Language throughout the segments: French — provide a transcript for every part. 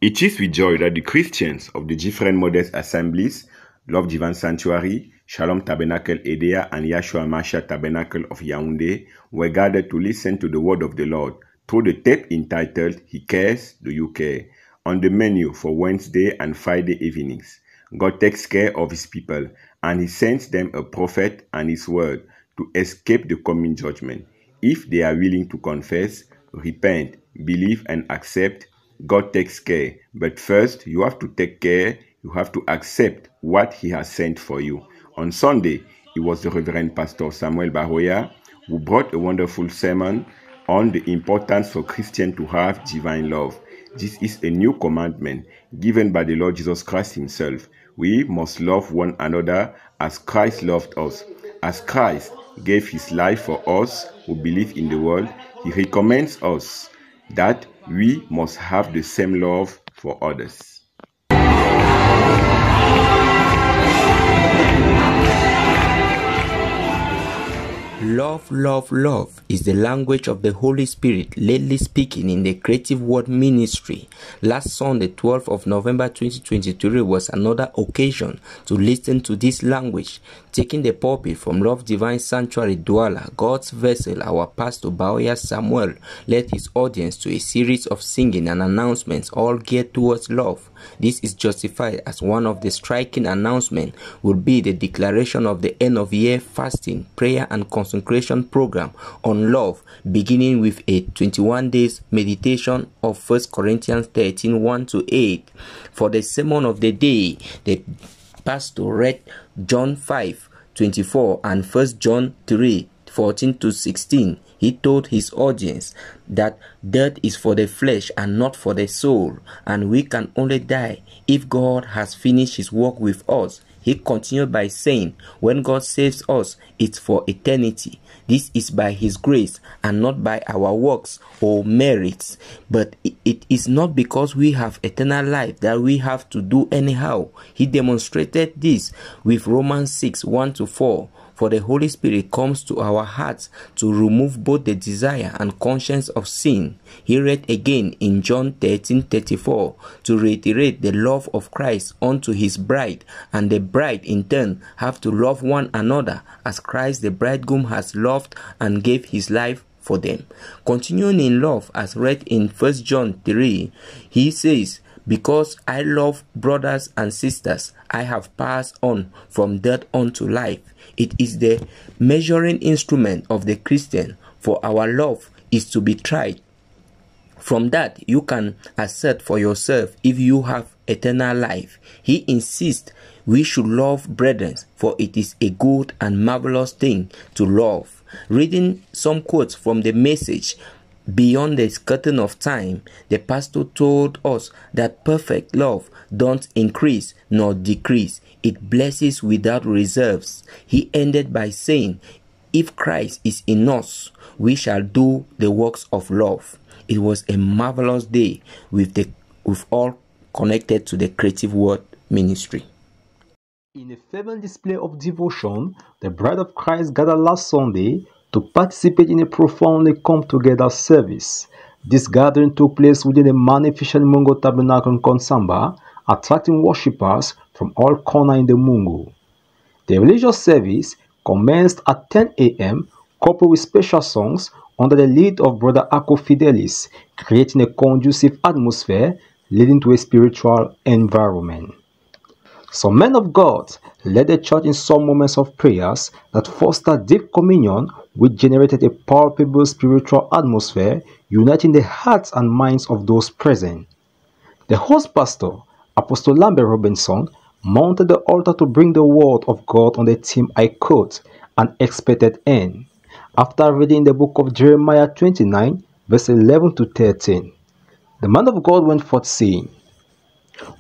It is with joy that the Christians of the different modest assemblies, Love Divine Sanctuary, Shalom Tabernacle Edea, and Yahshua Mashiach Tabernacle of Yaoundé were gathered to listen to the word of the Lord through the tape entitled He Cares, Do You Care? On the menu for Wednesday and Friday evenings. God takes care of his people, and he sends them a prophet and his word to escape the coming judgment. If they are willing to confess, repent, believe, and accept, God takes care. But first, you have to take care. You have to accept what he has sent for you. On Sunday, it was the Reverend Pastor Samuel Baroya who brought a wonderful sermon on the importance for Christians to have divine love. This is a new commandment given by the Lord Jesus Christ himself. We must love one another as Christ loved us. As Christ gave his life for us who believe in the world, he recommends us that we must have the same love for others. Love, love, love is the language of the Holy Spirit lately speaking in the Creative Word Ministry. Last Sunday, 12th of November 2023 was another occasion to listen to this language. Taking the pulpit from Love Divine Sanctuary Douala, God's vessel, our Pastor Baroya Samuel led his audience to a series of singing and announcements all geared towards love. This is justified as one of the striking announcements will be the declaration of the end of year fasting, prayer and consecration program on love, beginning with a 21 days meditation of 1 Corinthians 13, 1-8. For the sermon of the day, the pastor read John 5:24 and 1 John 3:14-16. He told his audience that death is for the flesh and not for the soul, and we can only die if God has finished his work with us. He continued by saying, when God saves us, it's for eternity. This is by his grace and not by our works or merits. But it is not because we have eternal life that we have to do anyhow. He demonstrated this with Romans 6:1-4. For the Holy Spirit comes to our hearts to remove both the desire and conscience of sin. He read again in John 13:34 to reiterate the love of Christ unto his bride, and the bride in turn have to love one another as Christ the bridegroom has loved and gave his life for them. Continuing in love as read in 1 John 3, he says, because I love brothers and sisters, I have passed on from death unto life. It is the measuring instrument of the Christian, for our love is to be tried. From that, you can assert for yourself if you have eternal life. He insists we should love brethren, for it is a good and marvelous thing to love. Reading some quotes from the message, beyond the curtain of time, the pastor told us that perfect love don't increase nor decrease. It blesses without reserves. He ended by saying, if Christ is in us, we shall do the works of love. It was a marvelous day with all connected to the Creative Word Ministry. In a fervent display of devotion, the Bride of Christ gathered last Sunday to participate in a profoundly come-together service. This gathering took place within the magnificent Mungo Tabernacle in Konsamba, attracting worshippers from all corners in the Mungo. The religious service commenced at 10 a.m., coupled with special songs under the lead of Brother Ako Fidelis, creating a conducive atmosphere leading to a spiritual environment. Some men of God led the church in some moments of prayers that fostered deep communion, which generated a palpable spiritual atmosphere, uniting the hearts and minds of those present. The host pastor, Apostle Lambert Robinson, mounted the altar to bring the word of God on the theme, I quote, an expected end, after reading the book of Jeremiah 29, verse 11-13. The man of God went forth saying,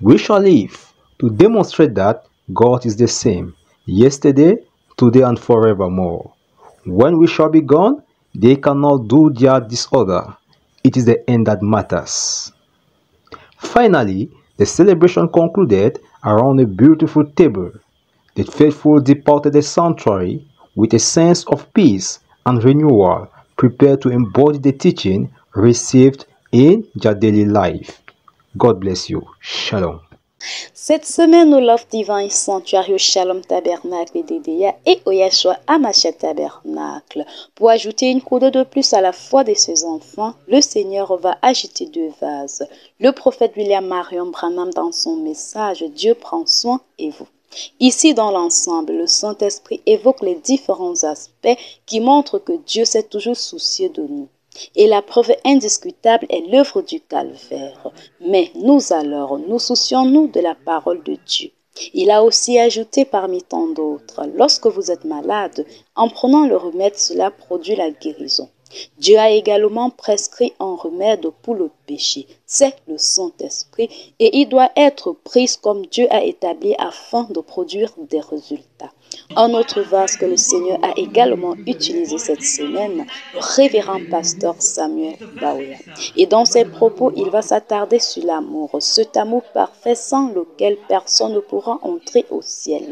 we shall live to demonstrate that God is the same, yesterday, today, and forevermore. When we shall be gone, they cannot do their disorder. It is the end that matters. Finally, the celebration concluded around a beautiful table. The faithful departed the sanctuary with a sense of peace and renewal, prepared to embody the teaching received in their daily life. God bless you. Shalom. Cette semaine au Love Divine Sanctuary au Shalom Tabernacle d'Edea et au Yeshua Hamashiach Tabernacle. Pour ajouter une coudée de plus à la foi de ses enfants, le Seigneur va agiter 2 vases. Le prophète William Marion Branham dans son message « Dieu prend soin et vous ». Ici, dans l'ensemble, le Saint-Esprit évoque les différents aspects qui montrent que Dieu s'est toujours soucié de nous. Et la preuve indiscutable est l'œuvre du calvaire. Mais nous alors, nous soucions-nous de la parole de Dieu. Il a aussi ajouté parmi tant d'autres, lorsque vous êtes malade, en prenant le remède, cela produit la guérison. Dieu a également prescrit un remède pour le péché, c'est le Saint-Esprit, et il doit être pris comme Dieu a établi afin de produire des résultats. Un autre vase que le Seigneur a également utilisé cette semaine, le révérend pasteur Samuel Baouya. Et dans ses propos, il va s'attarder sur l'amour, cet amour parfait sans lequel personne ne pourra entrer au ciel.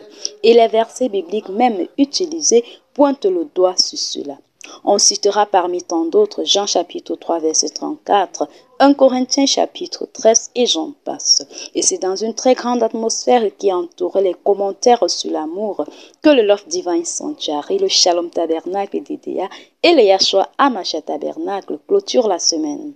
Et les versets bibliques même utilisés pointent le doigt sur cela. On citera parmi tant d'autres Jean chapitre 3 verset 34, 1 Corinthiens chapitre 13 et j'en passe. Et c'est dans une très grande atmosphère qui entoure les commentaires sur l'amour que le Love Divine Sanctuary, le Shalom Tabernacle d'Edea et le Yeshua Hamashiach Tabernacle clôturent la semaine.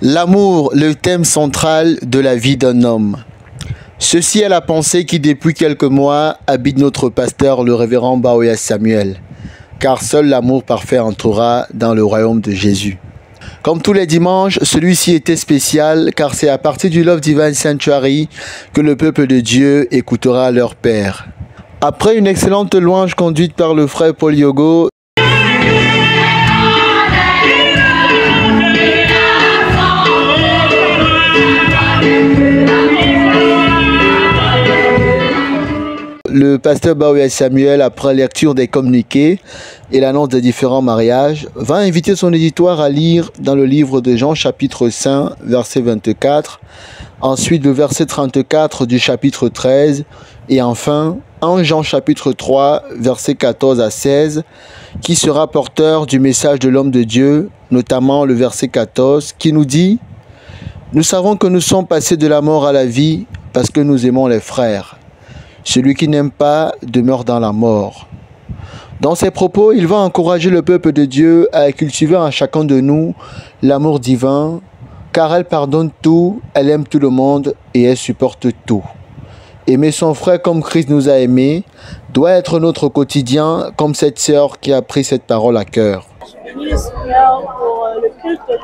L'amour, le thème central de la vie d'un homme. Ceci est la pensée qui depuis quelques mois habite notre pasteur le révérend Baouya Samuel, car seul l'amour parfait entrera dans le royaume de Jésus. Comme tous les dimanches, celui-ci était spécial car c'est à partir du Love Divine Sanctuary que le peuple de Dieu écoutera leur Père. Après une excellente louange conduite par le frère Paul Yogo, le pasteur Baouya Samuel, après lecture des communiqués et l'annonce des différents mariages, va inviter son auditoire à lire dans le livre de Jean chapitre 5, verset 24, ensuite le verset 34 du chapitre 13 et enfin en Jean chapitre 3, verset 14 à 16, qui sera porteur du message de l'homme de Dieu, notamment le verset 14, qui nous dit « Nous savons que nous sommes passés de la mort à la vie parce que nous aimons les frères. Celui qui n'aime pas demeure dans la mort. » Dans ses propos, il va encourager le peuple de Dieu à cultiver en chacun de nous l'amour divin, car elle pardonne tout, elle aime tout le monde et elle supporte tout. Aimer son frère comme Christ nous a aimés doit être notre quotidien, comme cette sœur qui a pris cette parole à cœur. Bénis le Seigneur pour le culte de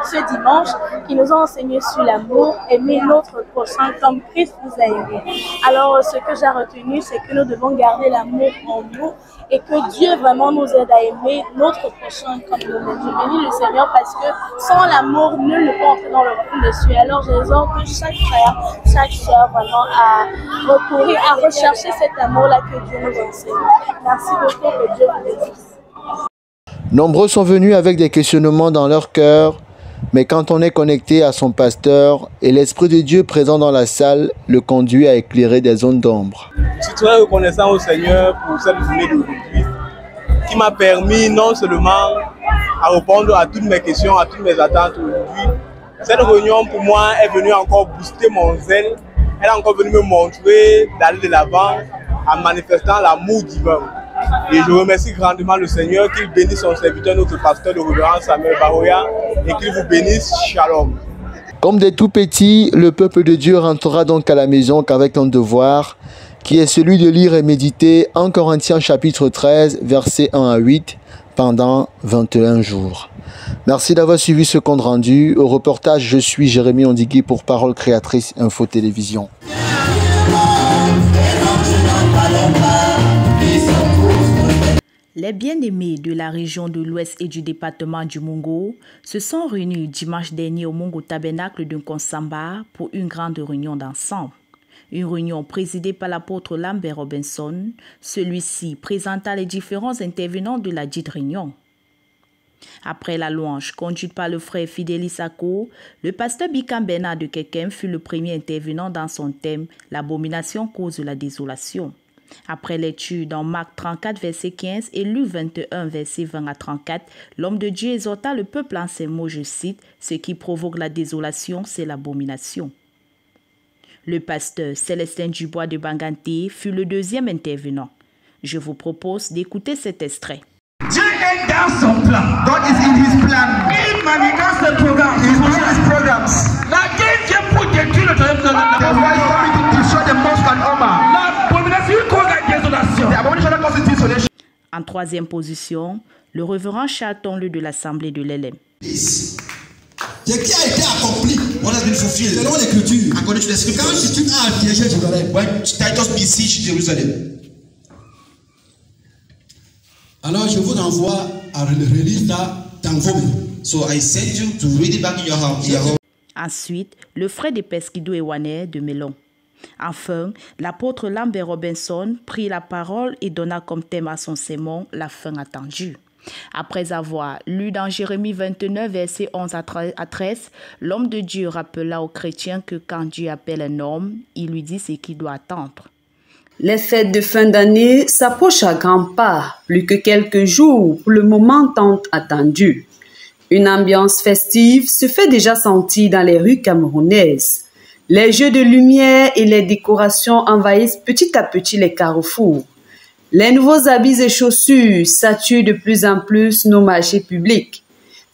ce dimanche qui nous a enseigné sur l'amour, aimer notre prochain comme Christ nous a aimés. Alors ce que j'ai retenu, c'est que nous devons garder l'amour en nous et que Dieu vraiment nous aide à aimer notre prochain comme nous-mêmes. Je bénis le Seigneur parce que sans l'amour, nul ne peut entrer dans le royaume des cieux. Alors j'exhorte chaque frère, chaque soeur vraiment à recourir, à rechercher cet amour-là que Dieu nous enseigne. Merci beaucoup, que Dieu vous bénisse. Nombreux sont venus avec des questionnements dans leur cœur, mais quand on est connecté à son pasteur et l'Esprit de Dieu présent dans la salle le conduit à éclairer des zones d'ombre. Je suis très reconnaissant au Seigneur pour cette journée d'aujourd'hui qui m'a permis non seulement à répondre à toutes mes questions, à toutes mes attentes aujourd'hui. Cette réunion pour moi est venue encore booster mon zèle. Elle est encore venue me montrer d'aller de l'avant en manifestant l'amour divin. Et je remercie grandement le Seigneur, qu'il bénisse son serviteur, notre pasteur de révérend Samuel Baouya, et qu'il vous bénisse. Shalom. Comme des tout petits, le peuple de Dieu rentrera donc à la maison qu'avec un devoir, qui est celui de lire et méditer 1 Corinthiens chapitre 13, versets 1 à 8, pendant 21 jours. Merci d'avoir suivi ce compte rendu. Au reportage, je suis Jérémy Ondigui pour Parole Créatrice Info Télévision. Les bien-aimés de la région de l'Ouest et du département du Mungo se sont réunis dimanche dernier au Mungo Tabernacle de Nkonsamba pour une grande réunion d'ensemble. Une réunion présidée par l'apôtre Lambert Robinson. Celui-ci présenta les différents intervenants de la dite réunion. Après la louange conduite par le frère Fidélis Ako, le pasteur Bikam Bernard de Kekem fut le premier intervenant dans son thème « L'abomination cause la désolation ». Après lecture dans Marc 34, verset 15 et Luc 21, verset 20 à 34, l'homme de Dieu exhorta le peuple en ces mots, je cite, « Ce qui provoque la désolation, c'est l'abomination ». Le pasteur Célestin Dubois de Banganté fut le deuxième intervenant. Je vous propose d'écouter cet extrait. Dieu est dans son plan. God is in his plan. Il manifeste le programme. He has his programs. La guerre vient pour détruire le royaume de la That's why he's coming to destroy the mosque and Omar. L'abomination cause la désolation. The abomination causes desolation. En troisième position, le révérend Charton de l'Assemblée de l'LM. Ce qui a été accompli, what has been fulfilled, selon l'écriture, according to the scriptures, quand Titus a assiégé Jérusalem, when Titus besieged Jerusalem. Alors je vous envoie à relire ça dans vos maisons. So I send you to read it back in your house. Ensuite, le frère de Pesquido Ewané de Melon. Enfin, l'apôtre Lambert Robinson prit la parole et donna comme thème à son sermon la fin attendue. Après avoir lu dans Jérémie 29, versets 11 à 13, l'homme de Dieu rappela aux chrétiens que quand Dieu appelle un homme, il lui dit ce qu'il doit attendre. Les fêtes de fin d'année s'approchent à grands pas, plus que quelques jours pour le moment tant attendu. Une ambiance festive se fait déjà sentir dans les rues camerounaises. Les jeux de lumière et les décorations envahissent petit à petit les carrefours. Les nouveaux habits et chaussures saturent de plus en plus nos marchés publics.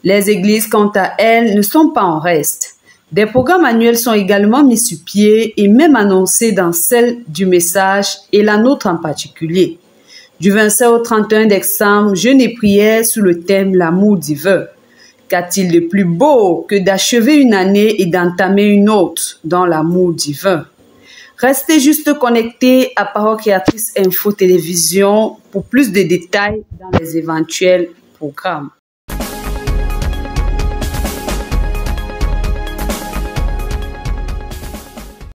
Les églises, quant à elles, ne sont pas en reste. Des programmes annuels sont également mis sur pied et même annoncés dans celle du message et la nôtre en particulier. Du 27 au 31 décembre, jeûne et prière sous le thème « L'amour divin ». Qu'a-t-il de plus beau que d'achever une année et d'entamer une autre dans l'amour divin? Restez juste connectés à Parole Créatrice Info Télévision pour plus de détails dans les éventuels programmes.